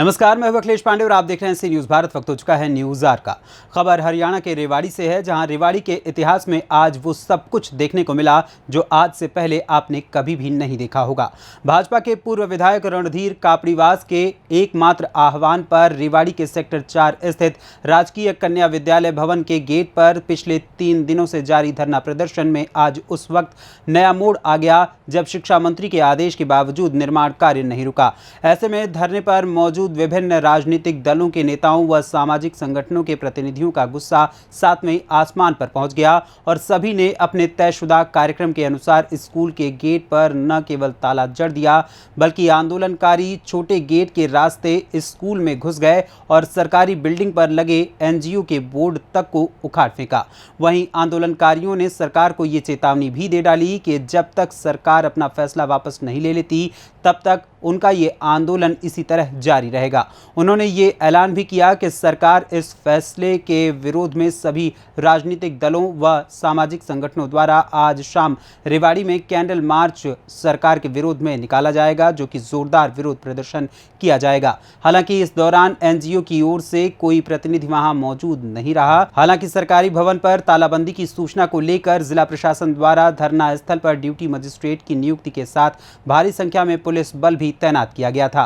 नमस्कार, मैं अखिलेश पांडे और आप देख रहे हैं सी न्यूज़ भारत। वक्त हो चुका है न्यूज़ आर का। खबर हरियाणा के रेवाड़ी से है, जहां रेवाड़ी के इतिहास में आज वो सब कुछ देखने को मिला जो आज से पहले आपने कभी भी नहीं देखा होगा। भाजपा के पूर्व विधायक रणधीर कापड़ीवास के एकमात्र आह्वान पर रेवाड़ी के सेक्टर 4 स्थित राजकीय कन्या विद्यालय भवन के गेट पर पिछले 3 दिनों से जारी धरना प्रदर्शन में आज उस वक्त नया मोड़ आ गया जब शिक्षा मंत्री के आदेश के बावजूद निर्माण कार्य नहीं रुका। ऐसे में धरने पर मौजूद विभिन्न राजनीतिक दलों के नेताओं व सामाजिक संगठनों के प्रतिनिधियों का गुस्सा सातवें आसमान पर पहुंच गया और सभी ने अपने तयशुदा कार्यक्रम के अनुसार स्कूल के गेट पर न केवल ताला जड़ दिया बल्कि आंदोलनकारी छोटे गेट के रास्ते स्कूल में घुस गए और सरकारी बिल्डिंग पर लगे एनजीओ के बोर्ड तक को उखाड़ फेंका। वहीं आंदोलनकारियों ने सरकार को ये चेतावनी भी दे डाली कि जब तक सरकार अपना फैसला वापस नहीं ले लेती तब तक उनका ये आंदोलन इसी तरह जारी रहेगा। उन्होंने ये ऐलान भी किया कि सरकार इस फैसले के विरोध में सभी राजनीतिक दलों व सामाजिक संगठनों द्वारा आज शाम रेवाड़ी में कैंडल मार्च सरकार के विरोध में निकाला जाएगा, जो कि जोरदार विरोध प्रदर्शन किया जाएगा। हालांकि इस दौरान एनजीओ की ओर से कोई प्रतिनिधि वहां मौजूद नहीं रहा। हालांकि सरकारी भवन पर तालाबंदी की सूचना को लेकर जिला प्रशासन द्वारा धरना स्थल पर ड्यूटी मजिस्ट्रेट की नियुक्ति के साथ भारी संख्या में पुलिस बल भी तैनात किया गया था।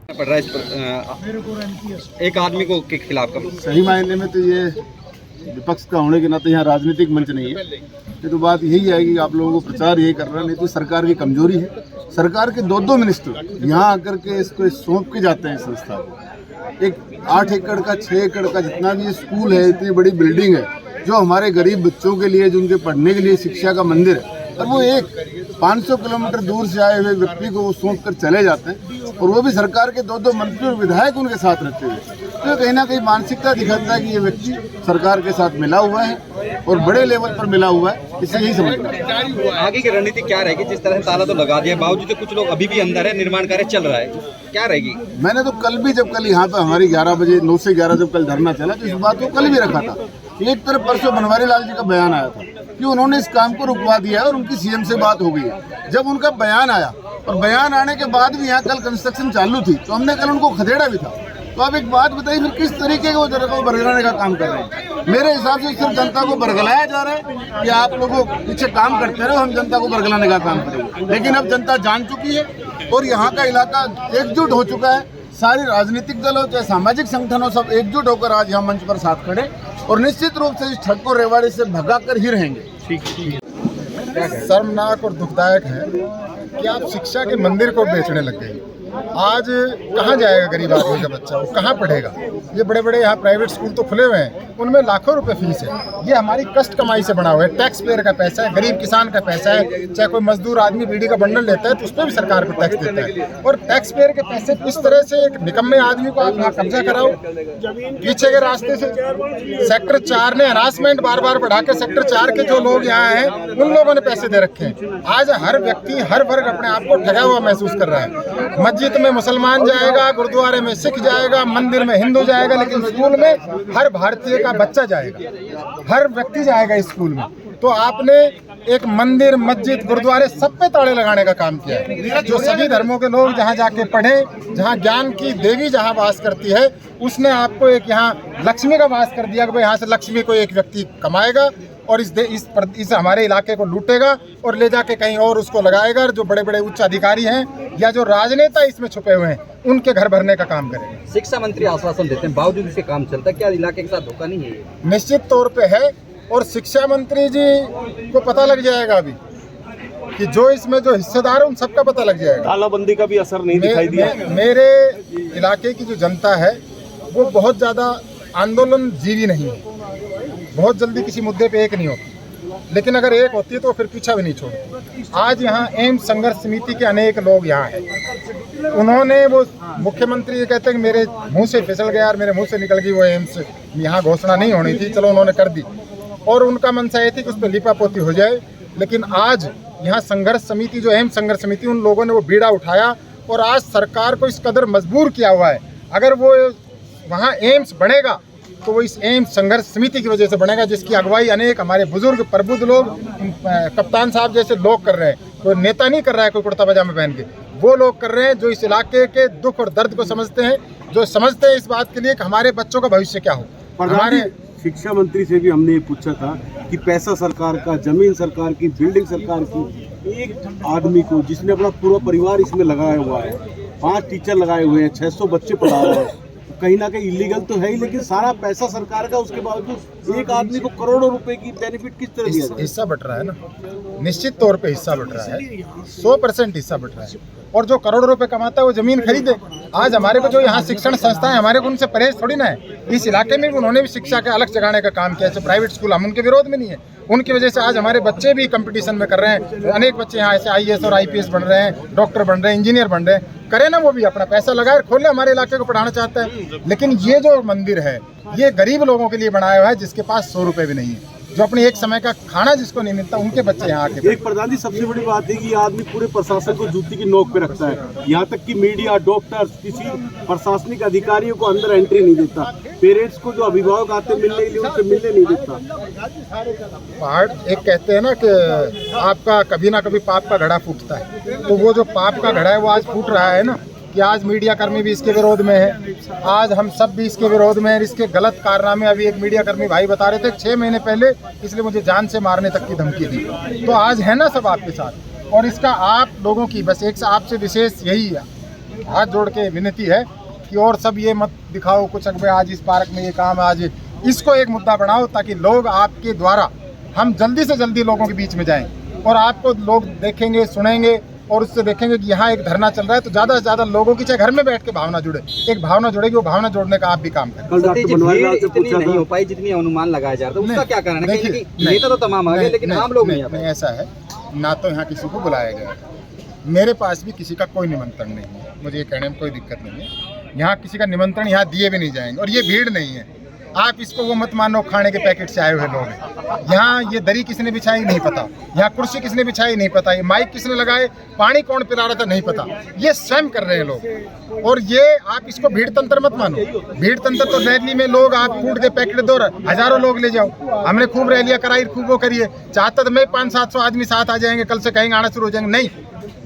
पड़ रहा है इस पर एक आदमी को के खिलाफ का सही मायने में तो ये विपक्ष का होने के नाते यहाँ राजनीतिक मंच नहीं है। ये तो बात यही है कि आप लोगों को प्रचार यही कर रहा है, नहीं तो सरकार की कमजोरी है। सरकार के दो मिनिस्टर यहाँ आकर के इसको सौंप के जाते हैं संस्था को। एक 8 एकड़ का 6 एकड़ का जितना भी स्कूल है, इतनी बड़ी बिल्डिंग है जो हमारे गरीब बच्चों के लिए, जो उनके पढ़ने के लिए शिक्षा का मंदिर है, और वो एक 500 किलोमीटर दूर से आए हुए व्यक्ति को वो सौंप कर चले जाते हैं, और वो भी सरकार के दो मंत्री और विधायक उनके साथ रहते हुए। तो कहीं ना कहीं मानसिकता दिखाता है कि ये व्यक्ति सरकार के साथ मिला हुआ है और बड़े लेवल पर मिला हुआ है। इससे यही समझना है आगे की रणनीति क्या रहेगी। जिस तरह ताला तो लगा दिया, बावजूद कुछ लोग अभी भी अंदर है, निर्माण कार्य चल रहा है, क्या रहेगी। मैंने तो कल यहाँ पर हमारी 11 बजे 9 से 11 जब कल धरना चला तो इस बात को कल भी रखा था। एक तरफ परसों बनवारी लाल जी का बयान आया था कि उन्होंने इस काम को रुकवा दिया है और उनकी सीएम से बात हो गई है। जब उनका बयान आया और बयान आने के बाद भी यहाँ कल कंस्ट्रक्शन चालू थी तो हमने कल उनको खदेड़ा भी था। तो आप एक बात बताइए, फिर किस तरीके के वो जनता को बरगलाने का काम कर रहे हैं। मेरे हिसाब से सिर्फ जनता को बरगलाया जा रहा है कि आप लोगों पीछे काम करते रहो, हम जनता को बरगलाने का काम करेंगे। लेकिन अब जनता जान चुकी है और यहाँ का इलाका एकजुट हो चुका है। सारे राजनीतिक दल हो चाहे सामाजिक संगठन हो, सब एकजुट होकर आज यहाँ मंच पर साथ खड़े और निश्चित रूप से इस ठग को रेवाड़ी से भगा कर ही रहेंगे। शर्मनाक और दुखदायक है कि आप शिक्षा के मंदिर को बेचने लग गए। आज कहाँ जाएगा गरीब आदमी का बच्चा, वो कहाँ पढ़ेगा। ये बड़े बड़े यहाँ प्राइवेट स्कूल तो खुले हुए हैं, उनमें लाखों रुपए फीस है। ये हमारी कष्ट कमाई से बना हुआ है, टैक्स पेयर का पैसा है, गरीब किसान का पैसा है। चाहे कोई मजदूर आदमी बीड़ी का बंडल लेता है तो उस पर भी सरकार को टैक्स देता है। और टैक्स पेयर के पैसे इस तरह से एक निकम्मे आदमी को आप यहाँ कब्जा कराओ। पीछे के रास्ते से सेक्टर 4 ने हरासमेंट बार बार बढ़ा के सेक्टर 4 के जो लोग यहाँ हैं उन लोगों ने पैसे दे रखे हैं। आज हर व्यक्ति, हर वर्ग अपने आप को ठगा हुआ महसूस कर रहा है। मस्जिद में मुसलमान जाएगा, गुरुद्वारे में सिख जाएगा, मंदिर में हिंदू जाएगा, लेकिन स्कूल में हर भारतीय का बच्चा जाएगा, हर व्यक्ति जाएगा स्कूल में। तो आपने एक मंदिर, मस्जिद, गुरुद्वारे सब पे ताले लगाने का काम किया है। जो सभी धर्मों के लोग जहाँ जाके पढ़ें, जहाँ ज्ञान की देवी जहाँ वास करती है, उसने आपको एक यहाँ लक्ष्मी का वास कर दिया कि भाई यहाँ से लक्ष्मी को एक व्यक्ति कमाएगा और इस हमारे इलाके को लूटेगा और ले जाके कहीं और उसको लगाएगा। जो बड़े बड़े उच्च अधिकारी हैं या जो राजनेता इसमें छुपे हुए हैं उनके घर भरने का काम करेंगे। शिक्षा मंत्री आश्वासन देते हैं, बावजूद इसके काम चलता है, क्या इलाके के साथ धोखा नहीं है? निश्चित तौर पे है। और शिक्षा मंत्री जी को पता लग जाएगा अभी कि जो इसमें जो हिस्सेदार है उन सबका पता लग जाएगा। तालाबंदी का भी असर नहीं दिखाई दिया। मेरे इलाके की जो जनता है वो बहुत ज़्यादा आंदोलन जीवी नहीं है, बहुत जल्दी किसी मुद्दे पे एक नहीं होती, लेकिन अगर एक होती है तो फिर पीछा भी नहीं छोड़ती। आज यहाँ एम्स संघर्ष समिति के अनेक लोग यहाँ हैं। उन्होंने वो मुख्यमंत्री ये कहते हैं कि मेरे मुंह से फिसल गया और मेरे मुंह से निकल गई वो एम्स, यहाँ घोषणा नहीं होनी थी, चलो उन्होंने कर दी और उनका मनसा ये थी कि उस पर लिपापोती हो जाए। लेकिन आज यहाँ संघर्ष समिति, जो एम्स संघर्ष समिति, उन लोगों ने वो बीड़ा उठाया और आज सरकार को इस कदर मजबूर किया हुआ है। अगर वो वहाँ एम्स बनेगा तो वो इस एम्स संघर्ष समिति की वजह से बनेगा, जिसकी अगुवाई अनेक हमारे बुजुर्ग प्रबुद्ध लोग, कप्तान साहब जैसे लोग कर रहे हैं। कोई नेता नहीं कर रहा है कोई कुर्ता पजामा पहन के। वो लोग कर रहे हैं जो इस इलाके के दुख और दर्द को समझते हैं, जो समझते हैं इस बात के लिए कि हमारे बच्चों का भविष्य क्या हो। हमारे शिक्षा मंत्री से भी हमने ये पूछा था कि पैसा सरकार का, जमीन सरकार की, बिल्डिंग सरकार की, एक आदमी को जिसने अपना पूरा परिवार इसमें लगाया हुआ है, 5 टीचर लगाए हुए हैं, 600 बच्चे पढ़ा रहे हैं, कहीं ना कहीं इलीगल तो है ही, लेकिन सारा पैसा सरकार का, उसके बावजूद एक आदमी को करोड़ों रुपए की बेनिफिट किस तरह दिया जाए? हिस्सा बट रहा है ना, निश्चित तौर पे हिस्सा बट रहा है, 100% हिस्सा बट रहा है। और जो करोड़ों रुपए कमाता है वो जमीन खरीदे। आज हमारे को जो यहाँ शिक्षण संस्थाएं, हमारे को उनसे परहेज थोड़ी ना है। इस इलाके में भी उन्होंने भी शिक्षा के अलग जगाने का काम किया। जैसे प्राइवेट स्कूल, हम उनके विरोध में नहीं है, उनकी वजह से आज हमारे बच्चे भी कंपटीशन में कर रहे हैं। अनेक बच्चे यहाँ ऐसे IAS और IPS बन रहे हैं, डॉक्टर बन रहे हैं, इंजीनियर बन रहे हैं। करे ना, वो भी अपना पैसा लगाए, खोले, हमारे इलाके को पढ़ाना चाहता है। लेकिन ये जो मंदिर है ये गरीब लोगों के लिए बनाया हुआ है, जिसके पास 100 रुपये भी नहीं है, जो अपने एक समय का खाना जिसको नहीं मिलता, उनके बच्चे यहाँ आके। एक प्रधान जी, सबसे बड़ी बात है कि ये आदमी पूरे प्रशासन को जूती की नोक पे रखता है। यहाँ तक कि मीडिया, डॉक्टर्स, किसी प्रशासनिक अधिकारियों को अंदर एंट्री नहीं देता। पेरेंट्स को जो अभिभावक आते मिलने के लिए, उनसे मिलने नहीं देता। पहाड़ एक कहते हैं ना कि आपका कभी ना कभी पाप का घड़ा फूटता है, तो वो जो पाप का घड़ा है वो आज फूट रहा है ना, कि आज मीडिया कर्मी भी इसके विरोध में है, आज हम सब भी इसके विरोध में हैं। इसके गलत कारनामे अभी एक मीडिया कर्मी भाई बता रहे थे 6 महीने पहले, इसलिए मुझे जान से मारने तक की धमकी दी। तो आज है ना सब आपके साथ, और इसका आप लोगों की बस एक आपसे विशेष यही हाथ जोड़ के विनती है कि और सब ये मत दिखाओ कुछ अकबे आज इस पार्क में ये काम है, आज इसको एक मुद्दा बनाओ ताकि लोग आपके द्वारा हम जल्दी से जल्दी लोगों के बीच में जाएं और आपको लोग देखेंगे, सुनेंगे और उससे देखेंगे कि यहाँ एक धरना चल रहा है, तो ज़्यादा से ज़्यादा लोगों की चाहे घर में बैठ के भावना जुड़े, एक भावना जुड़ेगी, वो भावना जोड़ने का आप भी काम करें। इतनी नहीं हो पाई जितनी अनुमान लगाया जा रहा था, उसका क्या कारण है? नेता तो तमाम आ गए, लेकिन आम लोग नहीं। ऐसा है ना, तो यहाँ किसी को बुलाया गया, मेरे पास भी किसी का कोई निमंत्रण नहीं है, मुझे ये कहने में कोई दिक्कत नहीं है। यहाँ किसी का निमंत्रण यहाँ दिए भी नहीं जाएंगे, और ये भीड़ नहीं है। आप इसको वो मत मानो खाने के पैकेट से आए हुए लोग हैं। यहाँ ये दरी किसने बिछाई नहीं पता, यहाँ कुर्सी किसने बिछाई नहीं पता, ये माइक किसने लगाए, पानी कौन पिला रहा था नहीं पता, ये स्वयं कर रहे हैं लोग। और ये आप इसको भीड़ तंत्र मत मानो। भीड़ तंत्र तो रैली में लोग आप फूट के पैकेट दो, हजारों लोग ले जाओ, हमने खूब रैलियाँ कराई, खूब वो करिए, चाहता तो मैं 500-700 आदमी साथ आ जाएंगे, कल से कहेंगे आना शुरू हो जाएंगे, नहीं।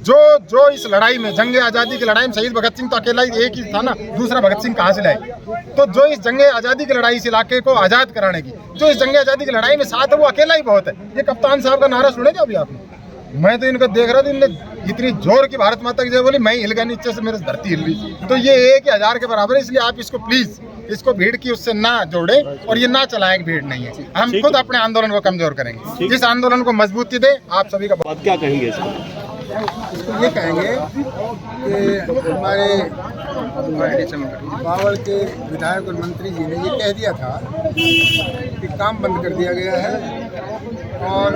जो इस लड़ाई में, जंग आज़ादी की लड़ाई में शहीद भगत सिंह तो अकेला ही एक ही था ना, दूसरा भगत सिंह कहाँ से लाए? तो जो इस जंग आज़ादी की लड़ाई, इस इलाके को आज़ाद कराने की, जो इस जंग आज़ादी की लड़ाई में साथ है, वो अकेला ही बहुत है। ये कप्तान साहब का नारा सुने क्या अभी आपने? मैं तो इनको देख रहा था, इनने इतनी जोर की भारत माता की जय बोली, मैं हिल गया नीचे से, मेरे धरती हिल रही। तो ये 1000 के बराबर है, इसलिए आप इसको प्लीज, इसको भीड़ की उससे ना जोड़े और ये ना चलाएं, भीड़ नहीं है। हम खुद अपने आंदोलन को कमजोर करेंगे, इस आंदोलन को मजबूती दे। आप सभी का बात क्या कहेंगे इसको? इसको ये कहेंगे कि हमारे बावल के विधायक और मंत्री जी ने ये कह दिया था कि काम बंद कर दिया गया है और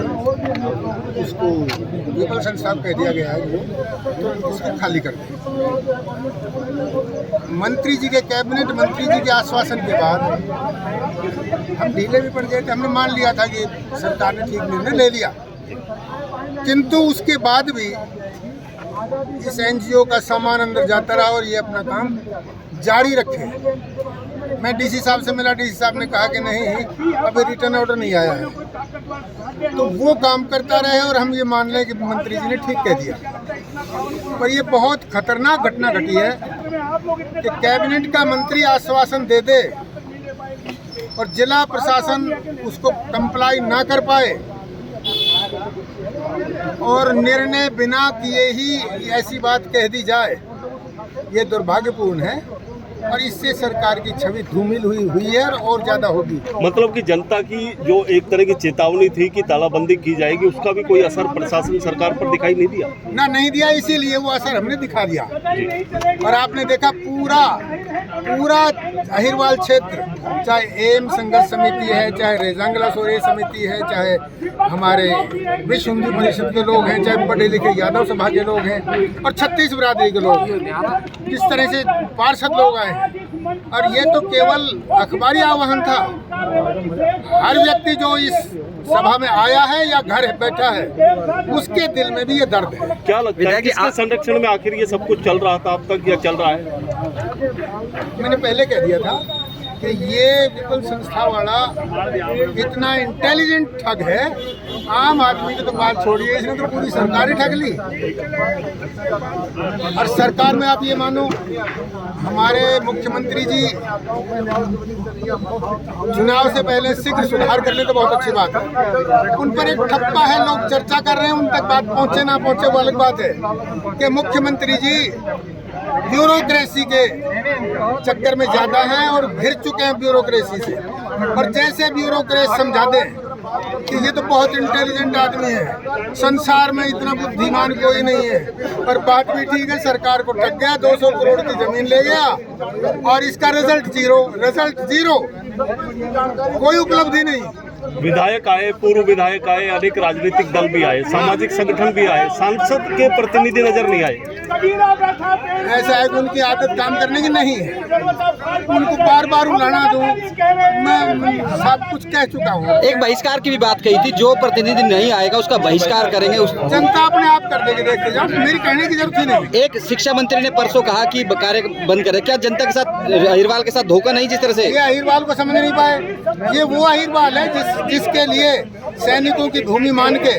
उसको पीपल संस्था कह दिया गया है, तो उसको खाली कर दें। मंत्री जी के कैबिनेट मंत्री जी के आश्वासन के बाद हम ढीले भी पड़ गए थे। हमने मान लिया था कि सरकार ने ठीक निर्णय ले लिया, किंतु उसके बाद भी इस NGO का सामान अंदर जाता रहा और ये अपना काम जारी रखे। मैं DC साहब से मिला, DC साहब ने कहा कि नहीं, अभी रिटर्न ऑर्डर नहीं आया है, तो वो काम करता रहे और हम ये मान लें कि मंत्री जी ने ठीक कह दिया। पर ये बहुत खतरनाक घटना घटी है कि कैबिनेट का मंत्री आश्वासन दे दे और जिला प्रशासन उसको कंप्लाई ना कर पाए और निर्णय बिना किए ही ऐसी बात कह दी जाए, ये दुर्भाग्यपूर्ण है और इससे सरकार की छवि धूमिल हुई है और ज़्यादा होगी। मतलब कि जनता की जो एक तरह की चेतावनी थी कि तालाबंदी की जाएगी, उसका भी कोई असर प्रशासन सरकार पर दिखाई नहीं दिया? नहीं दिया, इसीलिए वो असर हमने दिखा दिया। और आपने देखा पूरा अहिरवाल क्षेत्र, चाहे एम संघर्ष समिति है, चाहे रेजांगला सोरे समिति है, चाहे हमारे विश्व हिंदू परिषद के लोग हैं, चाहे पढ़े लिखे यादव सभा के लोग हैं और 36 बिरादरी के लोग, किस तरह से पार्षद लोग आए। और ये तो केवल अखबारी आह्वान था, हर व्यक्ति जो इस सभा में आया है या घर बैठा है, उसके दिल में भी ये दर्द है। क्या लगता है किसके संरक्षण में आखिर ये सब कुछ चल रहा था अब तक या चल रहा है? मैंने पहले कह दिया था कि ये विपुल संस्था वाला इतना इंटेलिजेंट ठग है, आम आदमी की तो बात छोड़िए, इसने तो पूरी सरकार ही ठग ली। और सरकार में आप ये मानो, हमारे मुख्यमंत्री जी चुनाव से पहले शीघ्र सुधार कर ले तो बहुत अच्छी बात है। उन पर एक ठप्पा है, लोग चर्चा कर रहे हैं, उन तक बात पहुंचे ना पहुंचे वो अलग बात है कि मुख्यमंत्री जी ब्यूरोक्रेसी के चक्कर में ज्यादा हैं और घिर चुके हैं ब्यूरोक्रेसी से। और जैसे ब्यूरोक्रेट समझा दें कि ये तो बहुत इंटेलिजेंट आदमी है, संसार में इतना बुद्धिमान कोई नहीं है, पर बात भी ठीक है, सरकार को ठग गया, 200 करोड़ की जमीन ले गया और इसका रिजल्ट जीरो, कोई उपलब्धि नहीं। विधायक आए, पूर्व विधायक आए, अनेक राजनीतिक दल भी आए, सामाजिक संगठन भी आए, सांसद के प्रतिनिधि नजर नहीं आए। ऐसा है कि उनकी आदत काम करने की नहीं है, उनको बार बार उलाना दूं, मैं सब कुछ कह चुका हूँ। एक बहिष्कार की भी बात कही थी, जो प्रतिनिधि नहीं आएगा उसका बहिष्कार करेंगे। जनता अपने आप कर देगी, देखते जाओ, मेरी कहने की जरूरत ही नहीं। एक शिक्षा मंत्री ने परसों कहा कि कार्य बंद करे, क्या जनता के साथ अहिरवाल के साथ धोखा नहीं जिस तरह से? ये अहिरवाल को समझ नहीं पाए, ये वो अहिरवाल है जिसके लिए सैनिकों की भूमि मान के,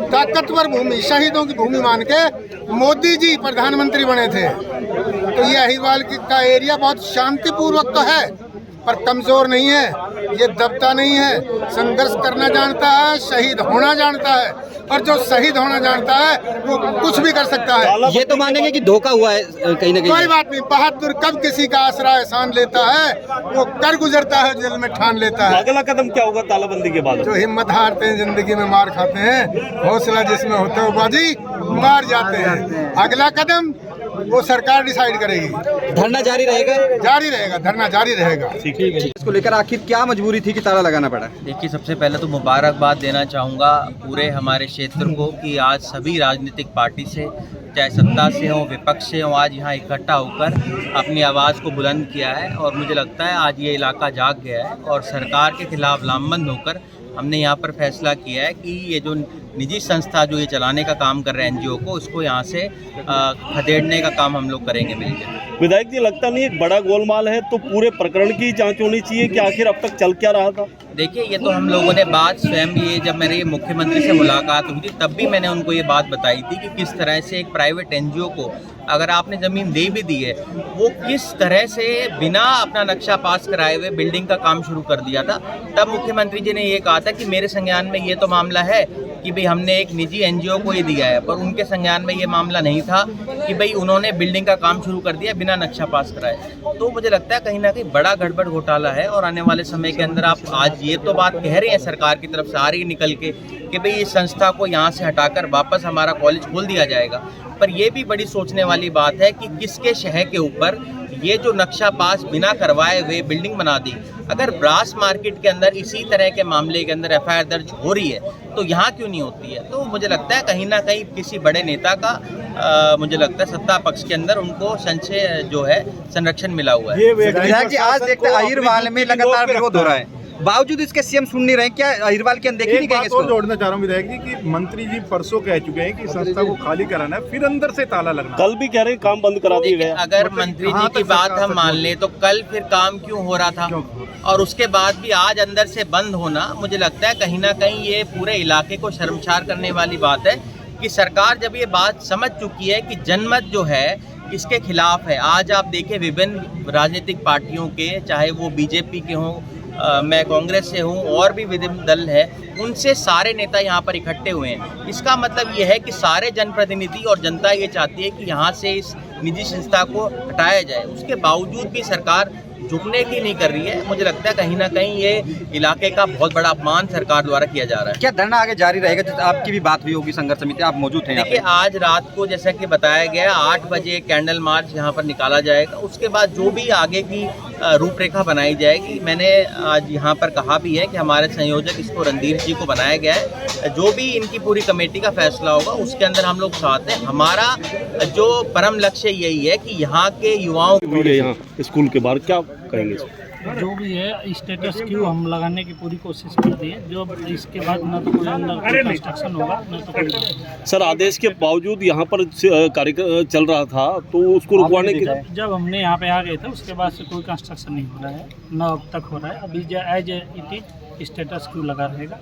ताकतवर भूमि, शहीदों की भूमि मान के मोदी जी प्रधानमंत्री बने थे। तो ये अहिरवाल का एरिया बहुत शांतिपूर्वक तो है, पर कमजोर नहीं है, ये दबता नहीं है, संघर्ष करना जानता है, शहीद होना जानता है, और जो शहीद होना जानता है वो कुछ भी कर सकता है। ये तो मानेंगे कि धोखा हुआ है कहीं ना कहीं? कोई बात नहीं, बहादुर कब किसी का आसरा एहसान लेता है, वो कर गुजरता है, दिल में ठान लेता है। अगला कदम क्या होगा तालाबंदी के बाद? जो हिम्मत हारते हैं जिंदगी में मार खाते हैं, हौसला जिसमें होता है बाजी मार जाते हैं। अगला कदम वो सरकार डिसाइड करेगी। धरना जारी रहेगा? जारी रहेगा, धरना जारी रहेगा। इसको लेकर आखिर क्या मजबूरी थी कि ताला लगाना पड़ा? देखिए, सबसे पहले तो मुबारकबाद देना चाहूँगा पूरे हमारे क्षेत्र को कि आज सभी राजनीतिक पार्टी से, चाहे सत्ता से हो विपक्ष से हो, आज यहाँ इकट्ठा होकर अपनी आवाज़ को बुलंद किया है। और मुझे लगता है आज ये इलाका जाग गया है और सरकार के खिलाफ लामबंद होकर हमने यहाँ पर फैसला किया है कि ये जो निजी संस्था जो ये चलाने का काम कर रहे हैं एनजीओ को, उसको यहाँ से खदेड़ने का काम हम लोग करेंगे मिलकर। विधायक जी, लगता नहीं एक बड़ा गोलमाल है, तो पूरे प्रकरण की जांच होनी चाहिए कि आखिर अब तक चल क्या रहा था? देखिए, ये तो हम लोगों ने बात स्वयं भी, जब मेरे मुख्यमंत्री से मुलाकात हुई थी तब भी मैंने उनको ये बात बताई थी कि किस तरह से एक प्राइवेट एनजीओ को अगर आपने ज़मीन दे भी दी है, वो किस तरह से बिना अपना नक्शा पास कराए हुए बिल्डिंग का काम शुरू कर दिया था। तब मुख्यमंत्री जी ने ये कहा था कि मेरे संज्ञान में ये तो मामला है कि भाई हमने एक निजी एनजीओ को ये दिया है, पर उनके संज्ञान में ये मामला नहीं था कि भाई उन्होंने बिल्डिंग का काम शुरू कर दिया बिना नक्शा पास कराए। तो मुझे लगता है कहीं ना कहीं बड़ा गड़बड़ घोटाला है और आने वाले समय के अंदर आप आज ये तो बात कह रहे हैं सरकार की तरफ से आ रही निकल के कि भाई इस संस्था को यहाँ से हटाकर वापस हमारा कॉलेज खोल दिया जाएगा, पर यह भी बड़ी सोचने वाली बात है कि किसके शहर के ऊपर ये जो नक्शा पास बिना करवाए हुए बिल्डिंग बना दी। अगर ब्रास मार्केट के अंदर इसी तरह के मामले के अंदर एफआईआर दर्ज हो रही है तो यहाँ क्यों नहीं होती है? तो मुझे लगता है कहीं ना कहीं किसी बड़े नेता का मुझे लगता है सत्ता पक्ष के अंदर उनको संशय जो है संरक्षण मिला हुआ है। विधायक जी, आज देखते हैं अहिरवाल में लगातार विरोध हो रहा है, बावजूद इसके सीएम सुन नहीं रहे, क्या अहिरवाल की अनदेखी नहीं करेंगे? इसको जोड़ना चाह रहा हूँ विधायक जी कि मंत्री जी परसों कह चुके हैं कि संस्था को खाली कराना है, फिर अंदर से ताला लगना। कल भी कह रहे हैं काम बंद करा दिए गए। अगर मंत्री जी की बात हम मान लें तो कल फिर काम क्यों हो रहा था और उसके बाद भी आज अंदर से बंद होना, मुझे लगता है कहीं ना कहीं ये पूरे इलाके को शर्मसार करने वाली बात है कि सरकार जब ये बात समझ चुकी है कि जनमत जो है इसके खिलाफ है। आज आप देखें विभिन्न राजनीतिक पार्टियों के, चाहे वो बीजेपी के हों, मैं कांग्रेस से हूँ और भी विभिन्न दल है, उनसे सारे नेता यहाँ पर इकट्ठे हुए हैं। इसका मतलब ये है कि सारे जनप्रतिनिधि और जनता ये चाहती है कि यहाँ से इस निजी संस्था को हटाया जाए। उसके बावजूद भी सरकार झुकने की नहीं कर रही है। मुझे लगता है कहीं ना कहीं ये इलाके का बहुत बड़ा अपमान सरकार द्वारा किया जा रहा है। क्या धरना आगे जारी रहेगा? जैसे आपकी भी बात हुई होगी संघर्ष समिति, आप मौजूद हैं? देखिए, आज रात को जैसा कि बताया गया 8 बजे कैंडल मार्च यहाँ पर निकाला जाएगा। उसके बाद जो भी आगे की रूपरेखा बनाई जाएगी, मैंने आज यहाँ पर कहा भी है कि हमारे संयोजक इसको रणधीर जी को बनाया गया है। जो भी इनकी पूरी कमेटी का फैसला होगा उसके अंदर हम लोग साथ हैं। हमारा जो परम लक्ष्य यही है कि यहाँ के युवाओं को यहाँ स्कूल के बाहर क्या कहेंगे? जो भी है स्टेटस क्यू हम लगाने की पूरी कोशिश करती है। जो इसके बाद न तो कोई अंदर कंस्ट्रक्शन होगा न तो कोई। सर आदेश के बावजूद यहाँ पर कार्य चल रहा था तो उसको रुकवाने की जब हमने यहाँ पे आ गए थे उसके बाद से कोई कंस्ट्रक्शन नहीं हो रहा है, न अब तक हो रहा है। अभी as it is status queue लगा रहेगा।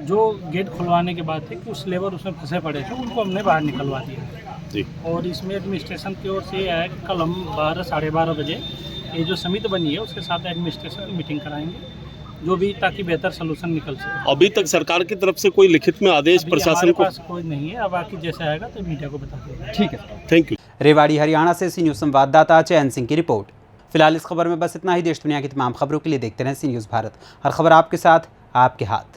जो गेट खुलवाने के बाद थे कुछ लेबर उसमें फंसे पड़े थे, उनको हमने बाहर निकलवा दिया। और इसमें एडमिनिस्ट्रेशन की ओर से ये है कि कल हम 12 साढ़े 12 बजे ये जो समिति बनी है उसके साथ एडमिनिस्ट्रेशन की मीटिंग कराएंगे, जो भी ताकि बेहतर सोल्यूशन निकल सके। अभी तक सरकार की तरफ से कोई लिखित में आदेश प्रशासन को कोई नहीं है। अब बाकी जैसे आएगा तो मीडिया को बता देंगे। ठीक है, थैंक यू। रेवाड़ी हरियाणा से सी न्यूज़ संवाददाता चैन सिंह की रिपोर्ट। फिलहाल इस खबर में बस इतना ही। देश दुनिया की तमाम खबरों के लिए देखते रहें सी न्यूज़ भारत। हर खबर आपके साथ, आपके हाथ।